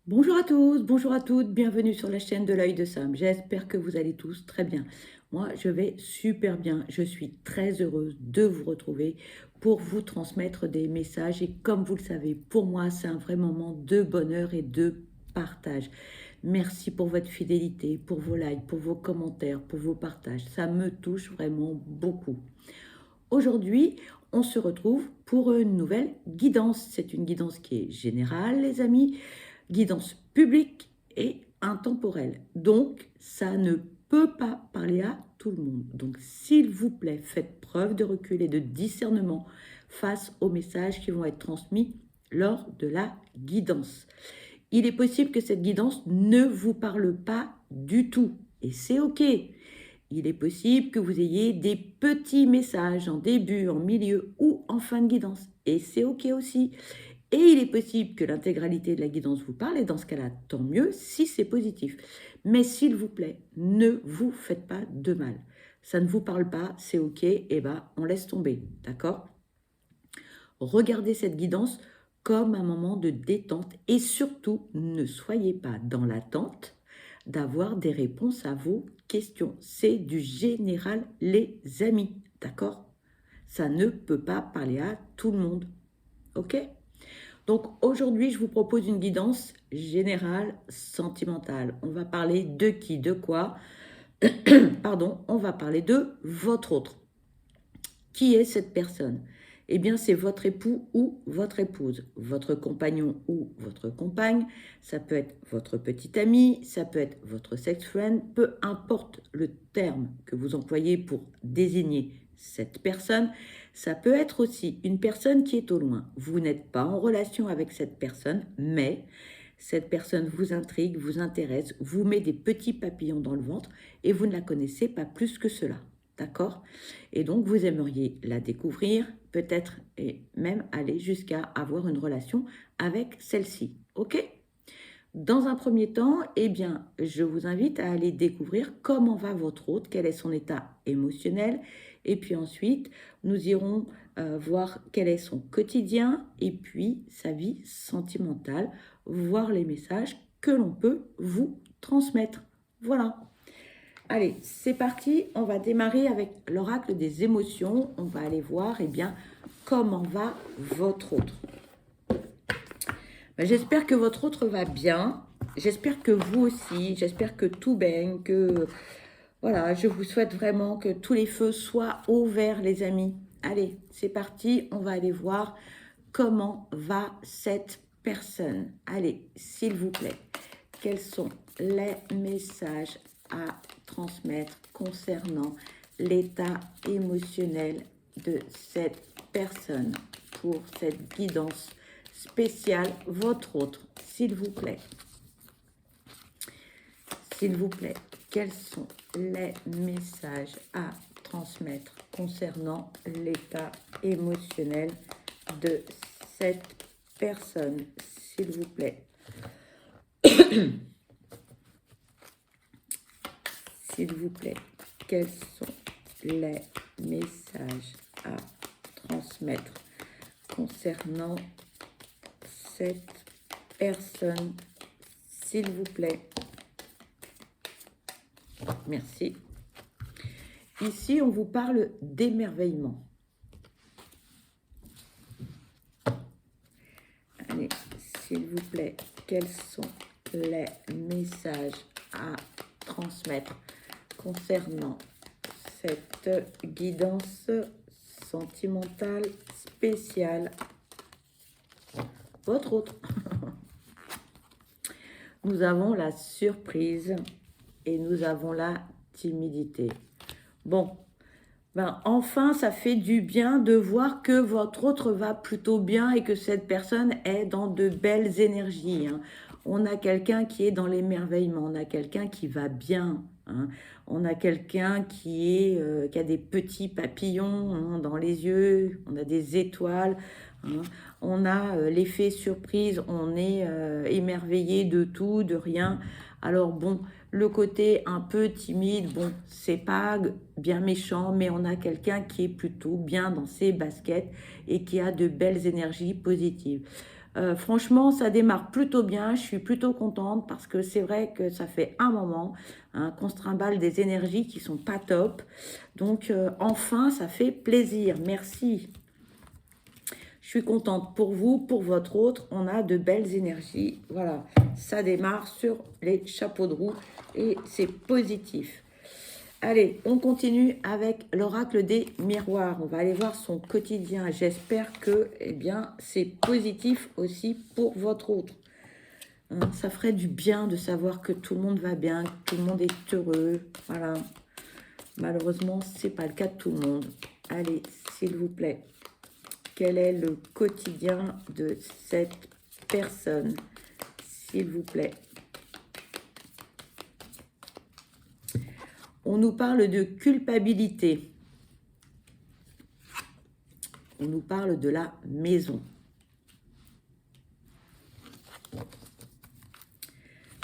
Bonjour à tous, bonjour à toutes, bienvenue sur la chaîne de l'œil de Sam. J'espère que vous allez tous très bien. Moi, je vais super bien. Je suis très heureuse de vous retrouver pour vous transmettre des messages. Et comme vous le savez, pour moi, c'est un vrai moment de bonheur et de partage. Merci pour votre fidélité, pour vos likes, pour vos commentaires, pour vos partages. Ça me touche vraiment beaucoup. Aujourd'hui, on se retrouve pour une nouvelle guidance. C'est une guidance qui est générale, les amis, guidance publique et intemporelle. Donc, ça ne peut pas parler à tout le monde. Donc, s'il vous plaît, faites preuve de recul et de discernement face aux messages qui vont être transmis lors de la guidance. Il est possible que cette guidance ne vous parle pas du tout. Et c'est OK. Il est possible que vous ayez des petits messages en début, en milieu ou en fin de guidance. Et c'est OK aussi. Et il est possible que l'intégralité de la guidance vous parle, et dans ce cas-là, tant mieux si c'est positif. Mais s'il vous plaît, ne vous faites pas de mal. Ça ne vous parle pas, c'est OK, et ben on laisse tomber, d'accord? Regardez cette guidance comme un moment de détente et surtout, ne soyez pas dans l'attente d'avoir des réponses à vos questions. C'est du général, les amis, d'accord? Ça ne peut pas parler à tout le monde, ok? Donc aujourd'hui, je vous propose une guidance générale sentimentale. On va parler de qui, de quoi? Pardon, on va parler de votre autre. Qui est cette personne? Eh bien, c'est votre époux ou votre épouse, votre compagnon ou votre compagne, ça peut être votre petit ami, ça peut être votre sex friend, peu importe le terme que vous employez pour désigner cette personne, ça peut être aussi une personne qui est au loin. Vous n'êtes pas en relation avec cette personne, mais cette personne vous intrigue, vous intéresse, vous met des petits papillons dans le ventre et vous ne la connaissez pas plus que cela. D'accord? Et donc, vous aimeriez la découvrir, peut-être et même aller jusqu'à avoir une relation avec celle-ci. OK? Dans un premier temps, eh bien, je vous invite à aller découvrir comment va votre hôte, quel est son état émotionnel. Et puis ensuite, nous irons voir quel est son quotidien et puis sa vie sentimentale, voir les messages que l'on peut vous transmettre. Voilà. Allez, c'est parti. On va démarrer avec l'oracle des émotions. On va aller voir, eh bien, comment va votre autre. J'espère que votre autre va bien. J'espère que vous aussi. J'espère que tout baigne, que voilà, je vous souhaite vraiment que tous les feux soient ouverts, les amis. Allez, c'est parti. On va aller voir comment va cette personne. Allez, s'il vous plaît, quels sont les messages à transmettre concernant l'état émotionnel de cette personne pour cette guidance spéciale, votre autre, s'il vous plaît. S'il vous plaît, quels sont les messages à transmettre concernant l'état émotionnel de cette personne, s'il vous plaît. S'il vous plaît, quels sont les messages à transmettre concernant cette personne, s'il vous plaît. Merci. Ici, on vous parle d'émerveillement. Allez, s'il vous plaît, quels sont les messages à transmettre concernant cette guidance sentimentale spéciale? Votre autre. Nous avons la surprise et nous avons la timidité. Bon, enfin, ça fait du bien de voir que votre autre va plutôt bien et que cette personne est dans de belles énergies, hein. On a quelqu'un qui est dans l'émerveillement, on a quelqu'un qui va bien, hein. On a quelqu'un qui a des petits papillons, hein, dans les yeux, on a des étoiles, hein. On a l'effet surprise, on est émerveillé de tout, de rien. Alors bon, le côté un peu timide, bon, c'est pas bien méchant, mais on a quelqu'un qui est plutôt bien dans ses baskets et qui a de belles énergies positives. Franchement, ça démarre plutôt bien. Je suis plutôt contente parce que c'est vrai que ça fait un moment qu'on se trimballe des énergies qui sont pas top. Donc, enfin, ça fait plaisir. Merci. Je suis contente pour vous, pour votre autre. On a de belles énergies. Voilà, ça démarre sur les chapeaux de roue et c'est positif. Allez, on continue avec l'oracle des miroirs. On va aller voir son quotidien. J'espère que, eh bien, c'est positif aussi pour votre autre. Hein, ça ferait du bien de savoir que tout le monde va bien, que tout le monde est heureux. Voilà. Malheureusement, ce n'est pas le cas de tout le monde. Allez, s'il vous plaît. Quel est le quotidien de cette personne, s'il vous plaît? On nous parle de culpabilité. On nous parle de la maison.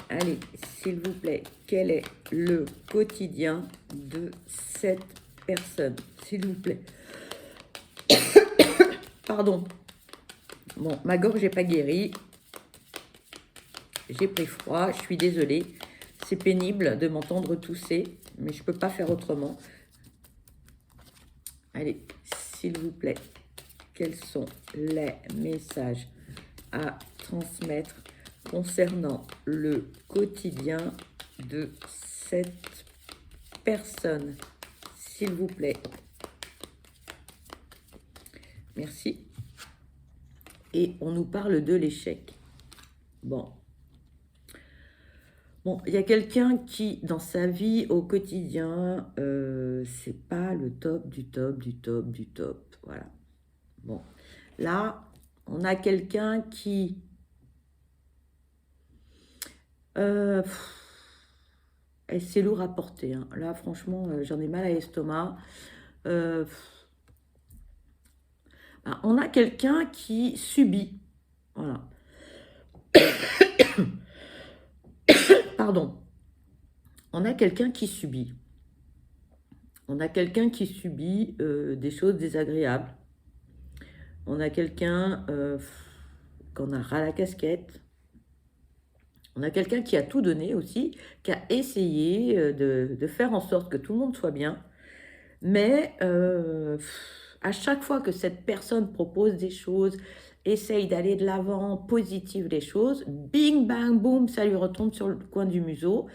Allez, s'il vous plaît, quel est le quotidien de cette personne, s'il vous plaît? Pardon. Bon, ma gorge n'est pas guérie. J'ai pris froid, je suis désolée. C'est pénible de m'entendre tousser, mais je ne peux pas faire autrement. Allez, s'il vous plaît, quels sont les messages à transmettre concernant le quotidien de cette personne, s'il vous plaît? Merci. Et on nous parle de l'échec. Bon, il y a quelqu'un qui, dans sa vie au quotidien, c'est pas le top du top du top du top. Voilà. Bon, là, on a quelqu'un qui... et c'est lourd à porter. Hein. Là, franchement, j'en ai mal à l'estomac. On a quelqu'un qui subit. Voilà. Pardon. On a quelqu'un qui subit. On a quelqu'un qui subit des choses désagréables. On a quelqu'un qu'on a ras la casquette. On a quelqu'un qui a tout donné aussi, qui a essayé de faire en sorte que tout le monde soit bien. Mais à chaque fois que cette personne propose des choses, essaye d'aller de l'avant, positive les choses, bing, bang, boum, ça lui retombe sur le coin du museau.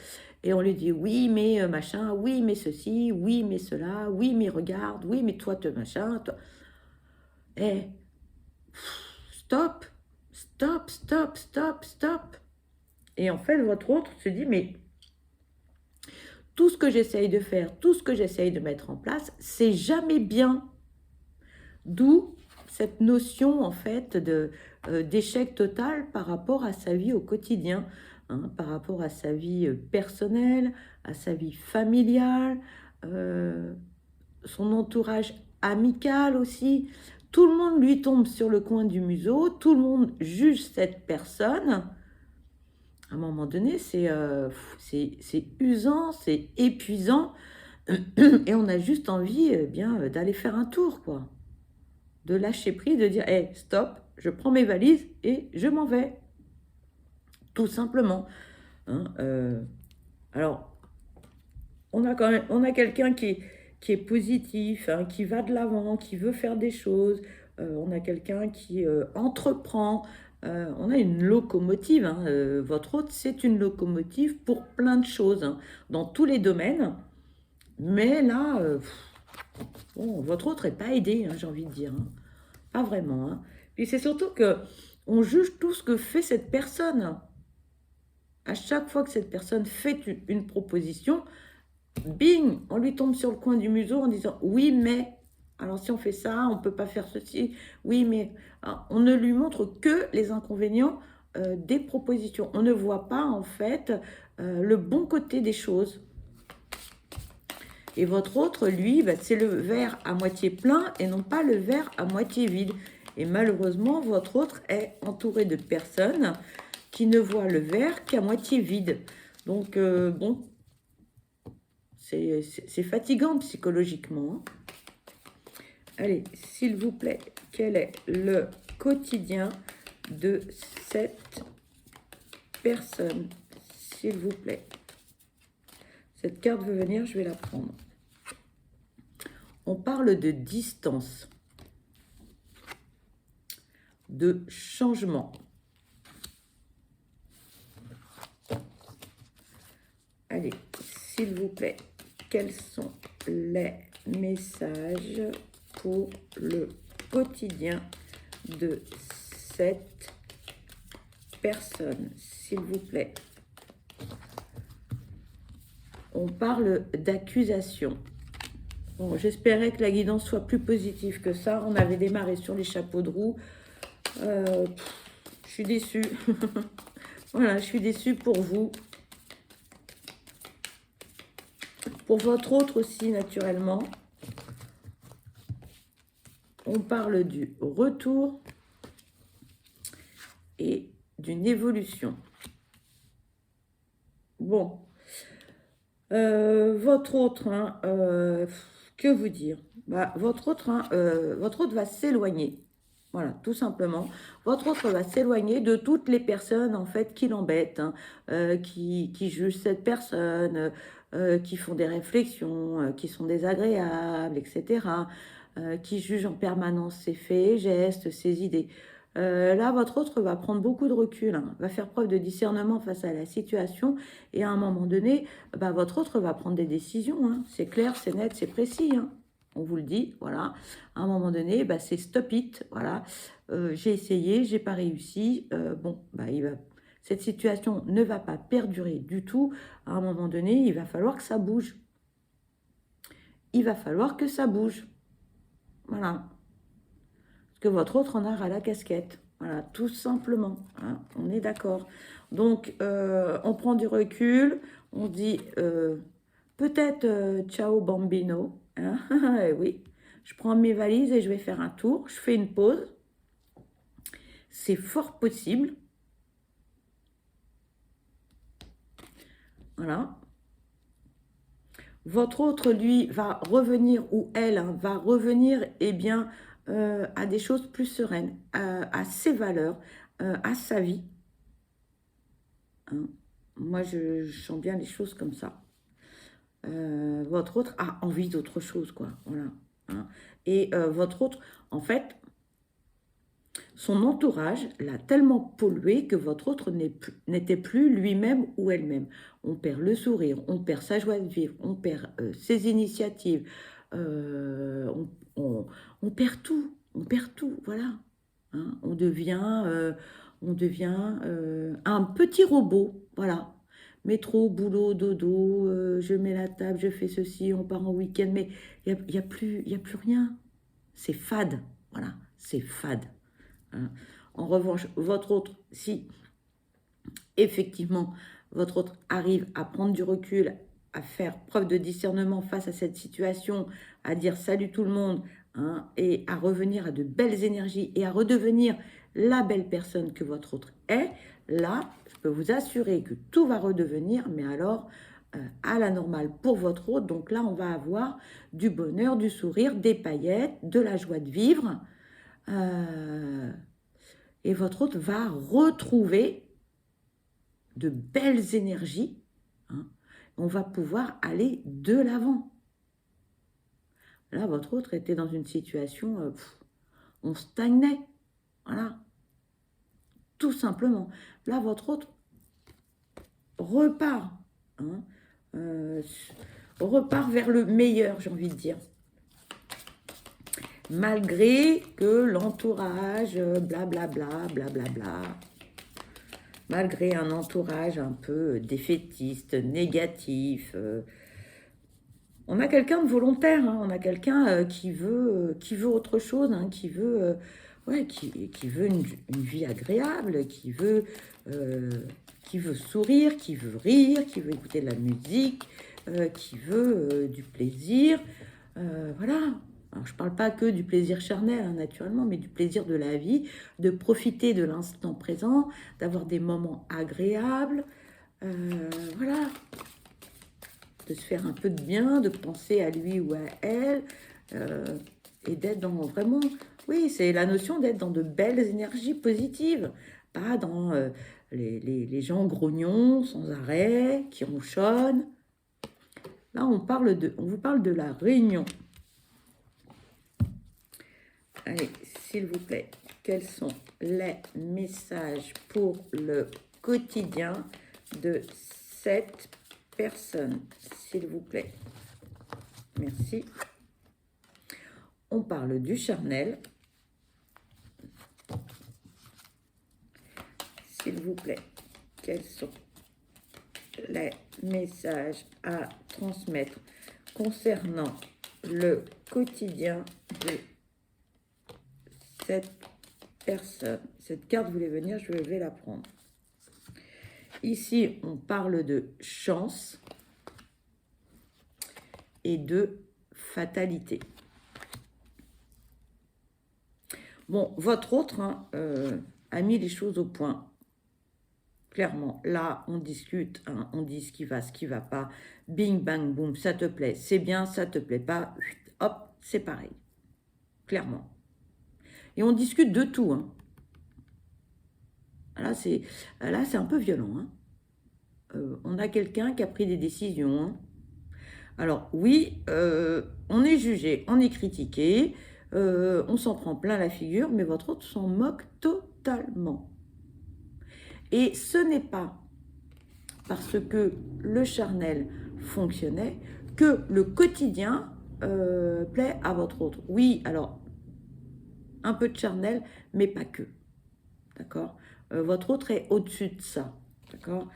Et on lui dit, oui, mais machin, oui, mais ceci, oui, mais cela, oui, mais regarde, oui, mais toi, te machin, toi. Eh, stop, stop, stop, stop, stop. Et en fait, votre autre se dit, mais tout ce que j'essaye de faire, tout ce que j'essaye de mettre en place, c'est jamais bien. D'où cette notion, en fait, d'échec total par rapport à sa vie au quotidien, hein, par rapport à sa vie personnelle, à sa vie familiale, son entourage amical aussi. Tout le monde lui tombe sur le coin du museau, tout le monde juge cette personne. À un moment donné, c'est usant, c'est épuisant, et on a juste envie bien d'aller faire un tour, quoi. De lâcher prise, de dire hey, stop, je prends mes valises et je m'en vais. Tout simplement. Hein, alors, on a quelqu'un qui est positif, hein, qui va de l'avant, qui veut faire des choses. On a quelqu'un qui entreprend. On a une locomotive. Hein, votre hôte, c'est une locomotive pour plein de choses, hein, dans tous les domaines. Mais là, bon, votre autre n'est pas aidé, hein, j'ai envie de dire. Hein. Pas vraiment. Hein. Puis c'est surtout que on juge tout ce que fait cette personne. À chaque fois que cette personne fait une proposition, bing, on lui tombe sur le coin du museau en disant oui, mais. Alors si on fait ça, on ne peut pas faire ceci. Oui, mais. Alors, on ne lui montre que les inconvénients des propositions. On ne voit pas en fait le bon côté des choses. Et votre autre, lui, bah, c'est le verre à moitié plein et non pas le verre à moitié vide. Et malheureusement, votre autre est entouré de personnes qui ne voient le verre qu'à moitié vide. Donc, bon, c'est fatigant psychologiquement. Hein. Allez, s'il vous plaît, quel est le quotidien de cette personne, s'il vous plaît. Cette carte veut venir, je vais la prendre. On parle de distance, de changement. Allez, s'il vous plaît, quels sont les messages pour le quotidien de cette personne, s'il vous plaît? On parle d'accusation. Bon, j'espérais que la guidance soit plus positive que ça. On avait démarré sur les chapeaux de roue. Je suis déçue. Voilà, je suis déçue pour vous. Pour votre autre aussi, naturellement. On parle du retour et d'une évolution. Bon. Votre autre, hein, que vous dire? Bah, votre autre va s'éloigner. Voilà, tout simplement. Votre autre va s'éloigner de toutes les personnes, en fait, qui l'embêtent, hein, qui jugent cette personne, qui font des réflexions, qui sont désagréables, etc., qui jugent en permanence ses faits et gestes, ses idées. Là, votre autre va prendre beaucoup de recul, hein, va faire preuve de discernement face à la situation et à un moment donné, bah, votre autre va prendre des décisions. Hein. C'est clair, c'est net, c'est précis. Hein. On vous le dit, voilà. À un moment donné, bah, c'est stop it, voilà. J'ai essayé, j'ai pas réussi. Bon, bah, cette situation ne va pas perdurer du tout. À un moment donné, il va falloir que ça bouge. Il va falloir que ça bouge. Voilà. Que votre autre en a ras la casquette. Voilà, tout simplement. Hein, on est d'accord. Donc, on prend du recul. On dit peut-être ciao bambino. Hein, oui, je prends mes valises et je vais faire un tour. Je fais une pause. C'est fort possible. Voilà. Votre autre, lui, va revenir, ou elle, hein, va revenir, eh bien, à des choses plus sereines, à ses valeurs, à sa vie. Hein. Moi, je sens bien les choses comme ça. Votre autre a envie d'autre chose, quoi. Voilà. Hein. Et votre autre, en fait, son entourage l'a tellement pollué que votre autre n'était plus lui-même ou elle-même. On perd le sourire, on perd sa joie de vivre, on perd ses initiatives, on perd tout, voilà. Hein, on devient un petit robot, voilà. Métro, boulot, dodo, je mets la table, je fais ceci, on part en week-end, mais il n'y a plus rien. C'est fade, voilà, c'est fade. Hein. En revanche, votre autre, si effectivement votre autre arrive à prendre du recul, à faire preuve de discernement face à cette situation, à dire salut tout le monde, hein, et à revenir à de belles énergies et à redevenir la belle personne que votre autre est, là, je peux vous assurer que tout va redevenir, mais alors à la normale pour votre autre. Donc là, on va avoir du bonheur, du sourire, des paillettes, de la joie de vivre. Et votre autre va retrouver de belles énergies. Hein. On va pouvoir aller de l'avant. Là, votre autre était dans une situation, on stagnait. Voilà. Tout simplement. Là, votre autre repart. Hein, repart vers le meilleur, j'ai envie de dire. Malgré que l'entourage, blablabla, blablabla, malgré un entourage un peu défaitiste, négatif, on a quelqu'un de volontaire, hein, on a quelqu'un qui veut autre chose, hein, qui veut une vie agréable, qui veut sourire, qui veut rire, qui veut écouter de la musique, qui veut du plaisir, voilà. Alors, je ne parle pas que du plaisir charnel, hein, naturellement, mais du plaisir de la vie, de profiter de l'instant présent, d'avoir des moments agréables, voilà, de se faire un peu de bien, de penser à lui ou à elle, et d'être dans vraiment, Oui, c'est la notion d'être dans de belles énergies positives, pas dans les gens grognons sans arrêt, qui ronchonnent. Là, on vous parle de la réunion. Allez, s'il vous plaît, quels sont les messages pour le quotidien de cette personne, s'il vous plaît? Merci. On parle du charnel. S'il vous plaît, quels sont les messages à transmettre concernant le quotidien de cette personne? Cette carte voulait venir, je vais la prendre. Ici, on parle de chance et de fatalité. Bon, votre autre a mis les choses au point. Clairement, là, on discute, hein, on dit ce qui va pas. Bing, bang, boum, ça te plaît, c'est bien, ça te plaît pas. Hop, c'est pareil. Clairement. Et on discute de tout. Hein. Là, c'est un peu violent. Hein. On a quelqu'un qui a pris des décisions. Hein. Alors, oui, on est jugé, on est critiqué, on s'en prend plein la figure, mais votre autre s'en moque totalement. Et ce n'est pas parce que le charnel fonctionnait que le quotidien plaît à votre autre. Oui, alors, un peu de charnel, mais pas que. D'accord? Votre autre est au-dessus de ça. D'accord?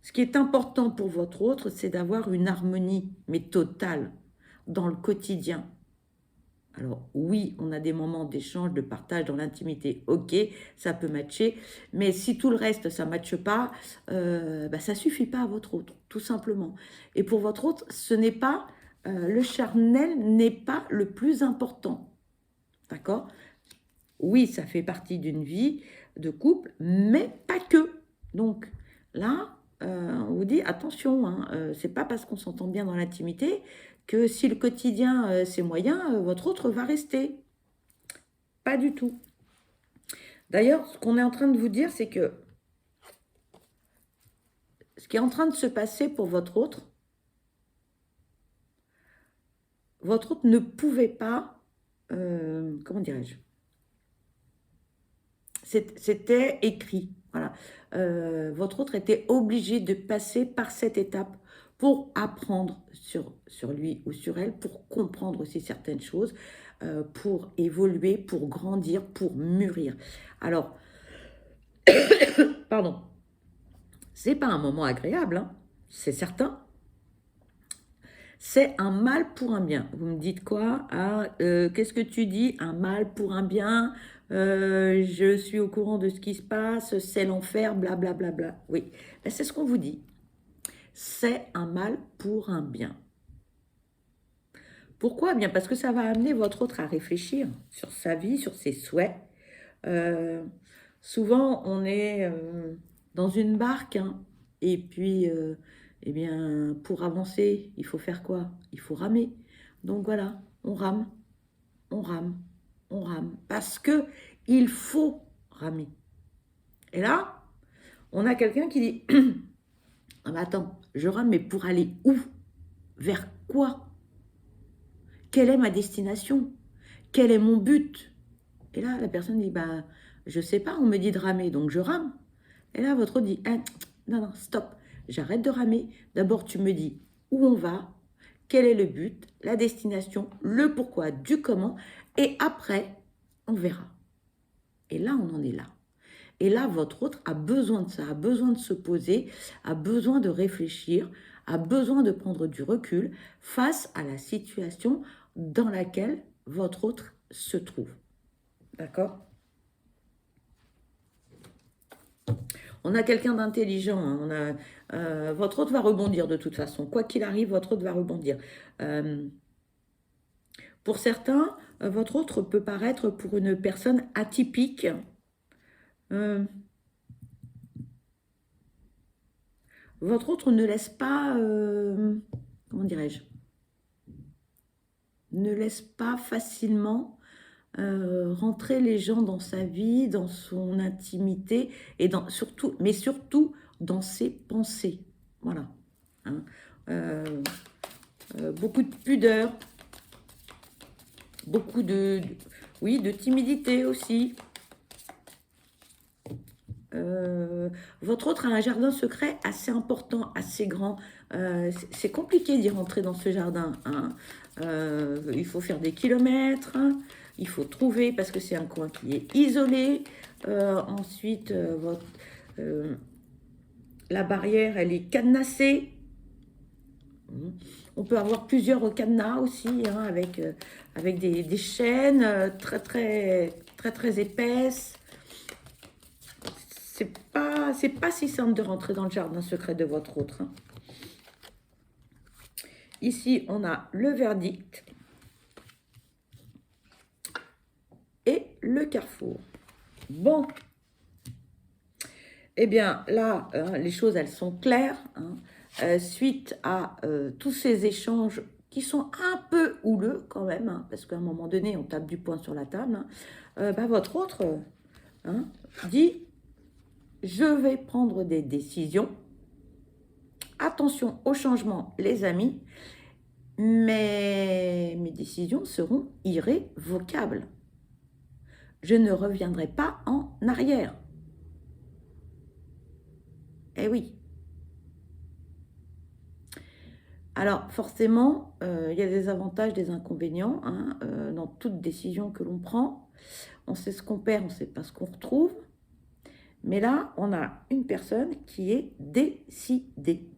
Ce qui est important pour votre autre, c'est d'avoir une harmonie, mais totale, dans le quotidien. Alors oui, on a des moments d'échange, de partage dans l'intimité, ok, ça peut matcher, mais si tout le reste, ça ne matche pas, ça ne suffit pas à votre autre, tout simplement. Et pour votre autre, ce n'est pas, le charnel n'est pas le plus important, d'accord? Oui, ça fait partie d'une vie de couple, mais pas que. Donc là, on vous dit attention, hein, c'est pas parce qu'on s'entend bien dans l'intimité que si le quotidien c'est moyen, votre autre va rester. Pas du tout. D'ailleurs, ce qu'on est en train de vous dire, c'est que ce qui est en train de se passer pour votre autre ne pouvait pas, comment dirais-je, c'était écrit. Voilà. Votre autre était obligé de passer par cette étape pour apprendre sur lui ou sur elle, pour comprendre aussi certaines choses, pour évoluer, pour grandir, pour mûrir. Alors, pardon, c'est pas un moment agréable, hein, c'est certain. C'est un mal pour un bien. Vous me dites quoi? Qu'est-ce que tu dis? Un mal pour un bien? Je suis au courant de ce qui se passe, c'est l'enfer, blablabla. Bla, bla. Oui, ben, c'est ce qu'on vous dit. C'est un mal pour un bien. Pourquoi? Bien parce que ça va amener votre autre à réfléchir sur sa vie, sur ses souhaits. Souvent, on est dans une barque, hein, et puis, eh bien, pour avancer, il faut faire quoi? Il faut ramer. Donc voilà, on rame, on rame, on rame, parce que il faut ramer. Et là, on a quelqu'un qui dit, ah, mais attends, je rame, mais pour aller où? Vers quoi? Quelle est ma destination? Quel est mon but? Et là, la personne dit, bah, je sais pas, on me dit de ramer, donc je rame. Et là, votre autre dit, ah, non, non, stop, j'arrête de ramer. D'abord, tu me dis où on va, quel est le but, la destination, le pourquoi, du comment, et après, on verra. Et là, on en est là. Et là, votre autre a besoin de ça, a besoin de se poser, a besoin de réfléchir, a besoin de prendre du recul face à la situation dans laquelle votre autre se trouve. D'accord? On a quelqu'un d'intelligent, hein, votre autre va rebondir de toute façon. Quoi qu'il arrive, votre autre va rebondir. Pour certains, votre autre peut paraître pour une personne atypique. Votre autre ne laisse pas, comment dirais-je, ne laisse pas facilement rentrer les gens dans sa vie, dans son intimité, et surtout, mais surtout dans ses pensées. Voilà. Hein. Euh, beaucoup de pudeur, beaucoup oui, de timidité aussi. Votre autre a un jardin secret assez important, assez grand. C'est compliqué d'y rentrer dans ce jardin. Hein. Il faut faire des kilomètres. Hein. Il faut trouver parce que c'est un coin qui est isolé. Ensuite, la barrière, elle est cadenassée. On peut avoir plusieurs cadenas aussi, hein, avec des chaînes très épaisses. C'est pas si simple de rentrer dans le jardin secret de votre autre. Hein. Ici, on a le verdict et le carrefour. Bon. Eh bien, là, hein, les choses, elles sont claires. Hein. Suite à tous ces échanges qui sont un peu houleux quand même, hein, parce qu'à un moment donné, on tape du poing sur la table, hein, votre autre hein, dit « Je vais prendre des décisions. Attention au changement, les amis, mais mes décisions seront irrévocables. Je ne reviendrai pas en arrière. » Eh oui. Alors, forcément, il y a des avantages, des inconvénients hein, dans toute décision que l'on prend. On sait ce qu'on perd, on ne sait pas ce qu'on retrouve. Mais là, on a une personne qui est décidée.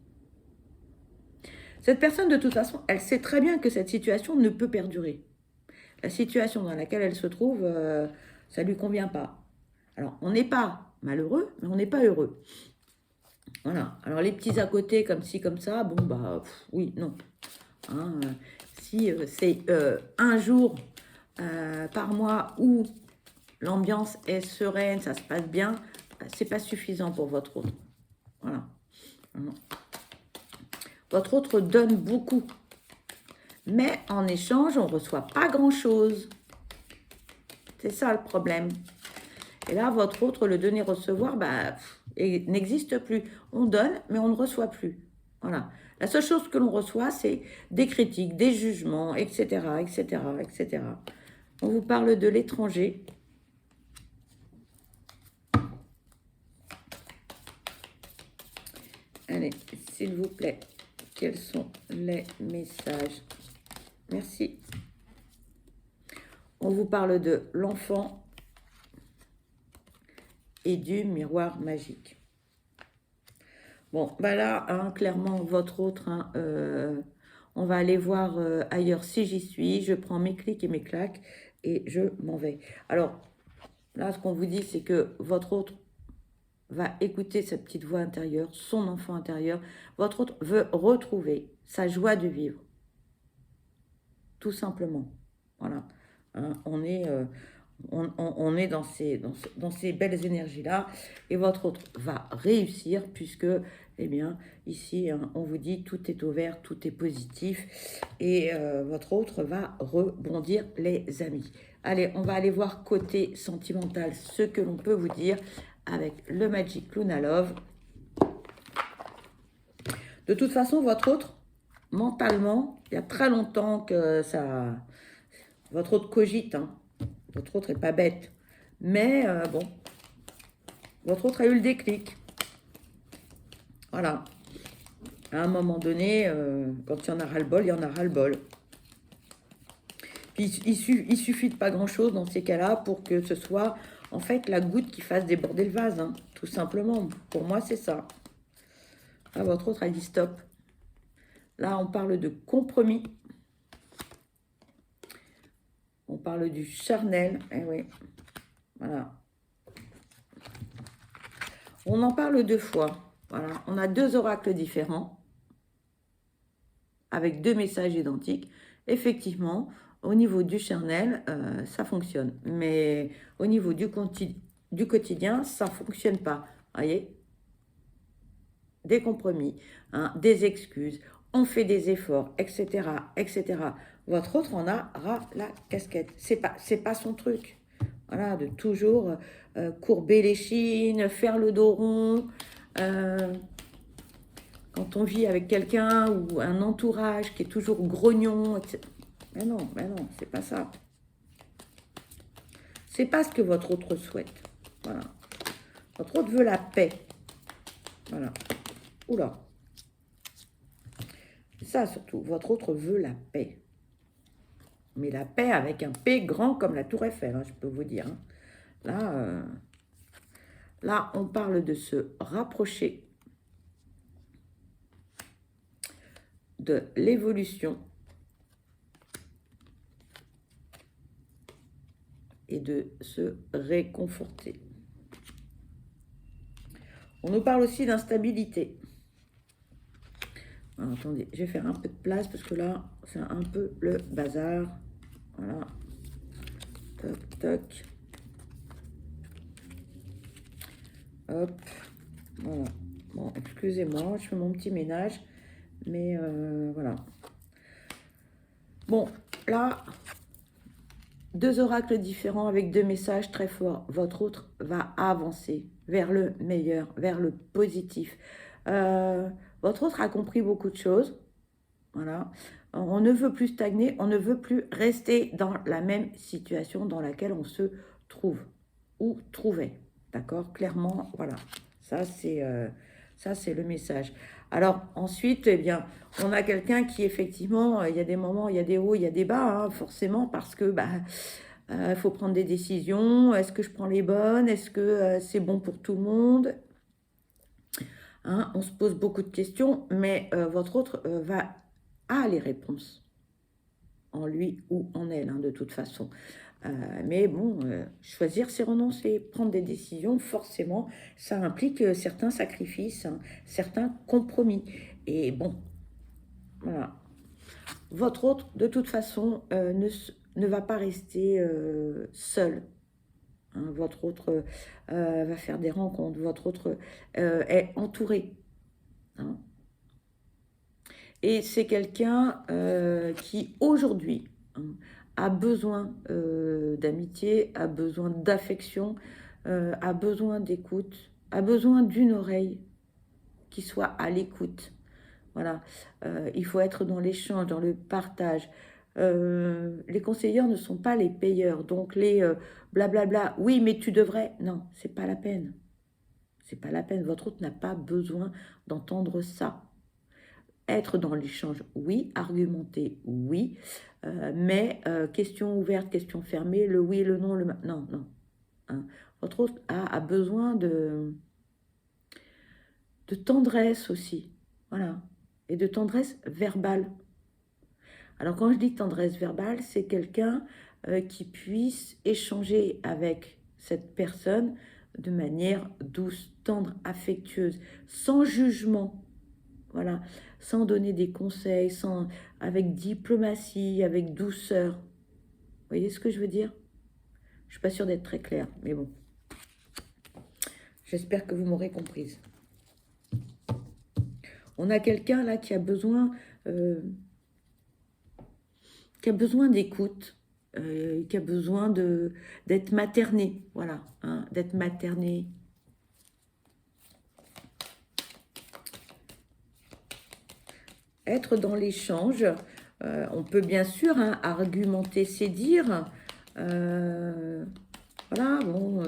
Cette personne, de toute façon, elle sait très bien que cette situation ne peut perdurer. La situation dans laquelle elle se trouve, ça ne lui convient pas. Alors, on n'est pas malheureux, mais on n'est pas heureux. Voilà. Alors, les petits à côté, comme ci, comme ça, bon, bah, oui, non. Hein, si c'est un jour par mois où l'ambiance est sereine, ça se passe bien, c'est pas suffisant pour votre autre. Voilà. Votre autre donne beaucoup. Mais en échange, on ne reçoit pas grand-chose. C'est ça le problème. Et là, votre autre, le donner-recevoir, bah, n'existe plus. On donne, mais on ne reçoit plus. Voilà. La seule chose que l'on reçoit, c'est des critiques, des jugements, etc., etc., etc. On vous parle de l'étranger. Allez, s'il vous plaît, quels sont les messages? Merci. On vous parle de l'enfant et du miroir magique. Bon, bah là, hein, clairement, votre autre, hein, on va aller voir ailleurs si j'y suis. Je prends mes clics et mes claques et je m'en vais. Alors, là, ce qu'on vous dit, c'est que votre autre va écouter sa petite voix intérieure, son enfant intérieur. Votre autre veut retrouver sa joie de vivre. Tout simplement. Voilà. Hein, on est dans ces belles énergies-là. Et votre autre va réussir puisque, eh bien, ici, hein, on vous dit tout est au vert, tout est positif. Et votre autre va rebondir, les amis. Allez, on va aller voir côté sentimental ce que l'on peut vous dire avec le Magic Luna Love. De toute façon, votre autre, mentalement, il y a très longtemps que ça... Votre autre cogite, hein. Votre autre n'est pas bête. Mais bon, votre autre a eu le déclic. Voilà. À un moment donné, quand il y en a ras-le-bol, il y en a ras-le-bol. Puis il suffit de pas grand-chose dans ces cas-là pour que ce soit, en fait, la goutte qui fasse déborder le vase. Hein, tout simplement. Pour moi, c'est ça. Là, votre autre a dit stop. Là, on parle de compromis. On parle du charnel. Eh oui. Voilà. On en parle deux fois. Voilà. On a deux oracles différents avec deux messages identiques. Effectivement, au niveau du charnel, ça fonctionne. Mais au niveau du quotidien, ça ne fonctionne pas. Vous voyez? Des compromis, hein, des excuses. on fait des efforts, etc., etc. Votre autre en a ras la casquette. C'est pas son truc. Voilà, de toujours courber les chines, faire le dos rond. Quand on vit avec quelqu'un ou un entourage qui est toujours grognon, etc. Mais non, c'est pas ça. C'est pas ce que votre autre souhaite. Voilà. Votre autre veut la paix. Voilà. Oula. Ça surtout, votre autre veut la paix. Mais la paix avec un P grand comme la Tour Eiffel, hein, je peux vous dire. Hein. Là, on parle de se rapprocher de l'évolution et de se réconforter. On nous parle aussi d'instabilité. Attendez, je vais faire un peu de place parce que là, c'est un peu le bazar. Voilà. Toc, toc. Hop. Voilà. Bon, excusez-moi, je fais mon petit ménage. Mais voilà. Bon, là, deux oracles différents avec deux messages très forts. Votre autre va avancer vers le meilleur, vers le positif. Votre autre a compris beaucoup de choses. Voilà. On ne veut plus stagner, on ne veut plus rester dans la même situation dans laquelle on se trouve ou trouvait. D'accord? Clairement, voilà. Ça, c'est le message. Alors, ensuite, eh bien, on a quelqu'un qui, effectivement, il y a des moments, il y a des hauts, il y a des bas, hein, forcément, parce que faut prendre des décisions. Est-ce que je prends les bonnes? Est-ce que c'est bon pour tout le monde? Hein, on se pose beaucoup de questions, mais votre autre a les réponses en lui ou en elle, hein, de toute façon. Mais bon, choisir, c'est renoncer. Prendre des décisions, forcément, ça implique certains sacrifices, hein, certains compromis. Et bon, voilà. Votre autre, de toute façon, ne va pas rester seul. Hein. Votre autre va faire des rencontres. Votre autre est entouré. Hein. Et c'est quelqu'un qui, aujourd'hui, hein, a besoin d'amitié, a besoin d'affection, a besoin d'écoute, a besoin d'une oreille qui soit à l'écoute. Voilà, il faut être dans l'échange, dans le partage. Les conseilleurs ne sont pas les payeurs, donc les blablabla, oui, mais tu devrais. Non, c'est pas la peine. C'est pas la peine. Votre autre n'a pas besoin d'entendre ça. Être dans l'échange, oui. Argumenter, oui. Mais question ouverte, question fermée, le oui, le non, le... Non, non. Hein. Votre autre a besoin de tendresse aussi. Voilà. Et de tendresse verbale. Alors quand je dis tendresse verbale, c'est quelqu'un qui puisse échanger avec cette personne de manière douce, tendre, affectueuse, sans jugement. Voilà, sans donner des conseils, avec diplomatie, avec douceur. Vous voyez ce que je veux dire? Je ne suis pas sûre d'être très claire, mais bon. J'espère que vous m'aurez comprise. On a quelqu'un là qui a besoin d'écoute, qui a besoin d'être materné, voilà, hein, d'être materné. Être dans l'échange, on peut bien sûr hein, argumenter ses dires, voilà, bon,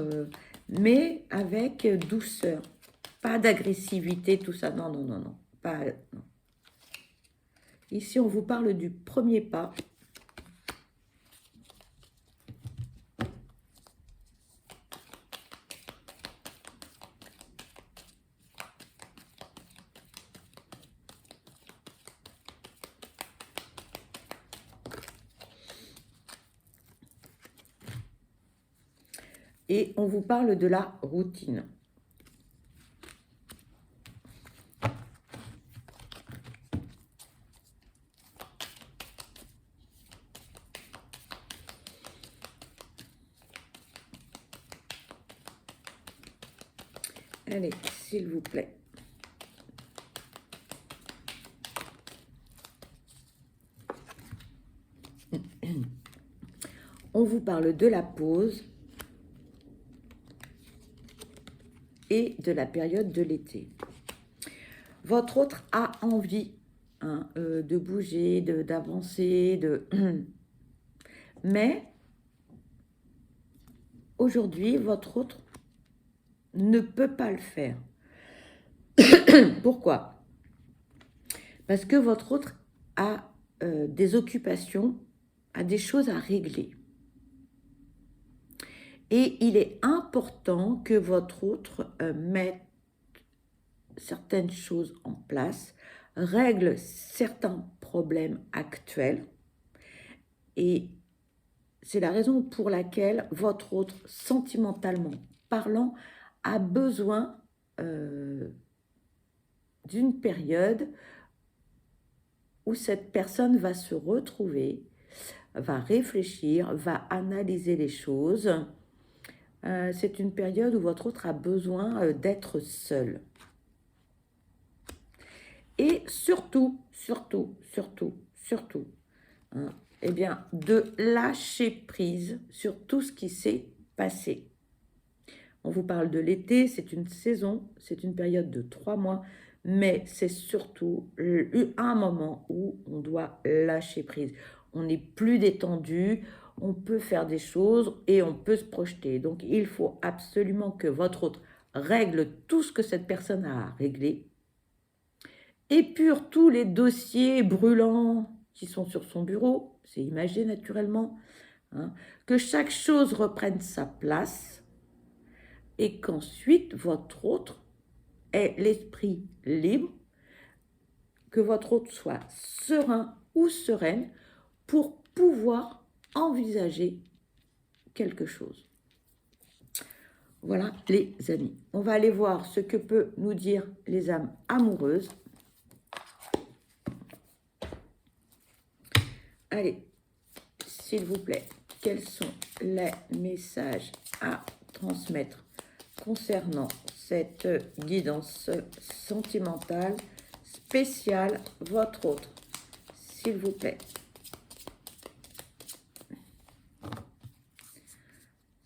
mais avec douceur, pas d'agressivité, tout ça, non, non, non, non, pas, non. Ici, on vous parle du premier pas. Et on vous parle de la routine. Allez, s'il vous plaît. on vous parle de la pause et de la période de l'été. Votre autre a envie de bouger, d'avancer, mais aujourd'hui, votre autre ne peut pas le faire. Pourquoi? Parce que votre autre a des occupations, a des choses à régler. Et il est important que votre autre mette certaines choses en place, règle certains problèmes actuels. Et c'est la raison pour laquelle votre autre, sentimentalement parlant, a besoin d'une période où cette personne va se retrouver, va réfléchir, va analyser les choses. C'est une période où votre autre a besoin d'être seul. Et surtout, eh bien, de lâcher prise sur tout ce qui s'est passé. On vous parle de l'été, c'est une saison, c'est une période de 3 mois, mais c'est surtout un moment où on doit lâcher prise. On n'est plus détendu, on peut faire des choses et on peut se projeter. Donc, il faut absolument que votre autre règle tout ce que cette personne a à régler, épure tous les dossiers brûlants qui sont sur son bureau, c'est imagé naturellement, que chaque chose reprenne sa place, et qu'ensuite, votre autre ait l'esprit libre, que votre autre soit serein ou sereine pour pouvoir envisager quelque chose. Voilà les amis. On va aller voir ce que peut nous dire les âmes amoureuses. Allez, s'il vous plaît, quels sont les messages à transmettre concernant cette guidance sentimentale spéciale, votre autre, s'il vous plaît.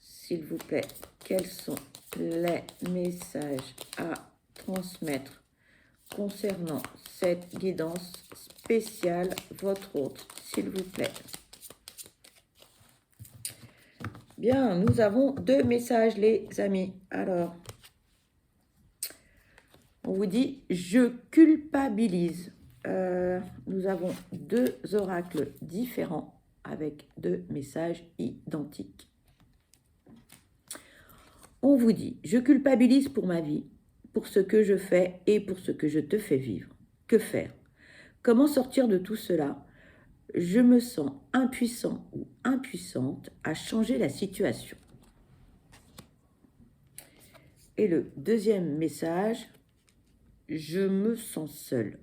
S'il vous plaît, quels sont les messages à transmettre concernant cette guidance spéciale, votre autre, s'il vous plaît. Bien, nous avons 2 messages, les amis. Alors, on vous dit « je culpabilise ». Nous avons 2 oracles différents avec 2 messages identiques. On vous dit « je culpabilise pour ma vie, pour ce que je fais et pour ce que je te fais vivre. Que faire? Comment sortir de tout cela? Je me sens impuissant ou impuissante à changer la situation. » Et le deuxième message, je me sens seule.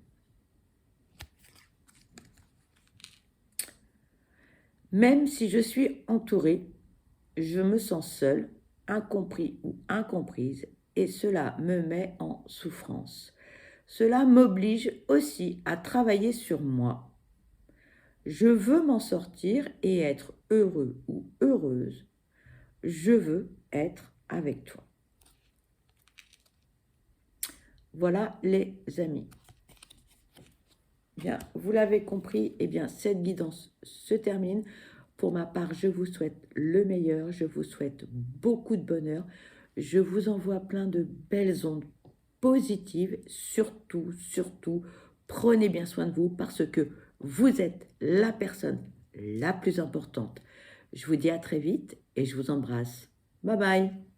Même si je suis entourée, je me sens seule, incompris ou incomprise, et cela me met en souffrance. Cela m'oblige aussi à travailler sur moi. Je veux m'en sortir et être heureux ou heureuse. Je veux être avec toi. Voilà les amis. Bien, vous l'avez compris, eh bien, cette guidance se termine. Pour ma part, je vous souhaite le meilleur, je vous souhaite beaucoup de bonheur. Je vous envoie plein de belles ondes positives. Surtout, prenez bien soin de vous parce que vous êtes la personne la plus importante. Je vous dis à très vite et je vous embrasse. Bye bye.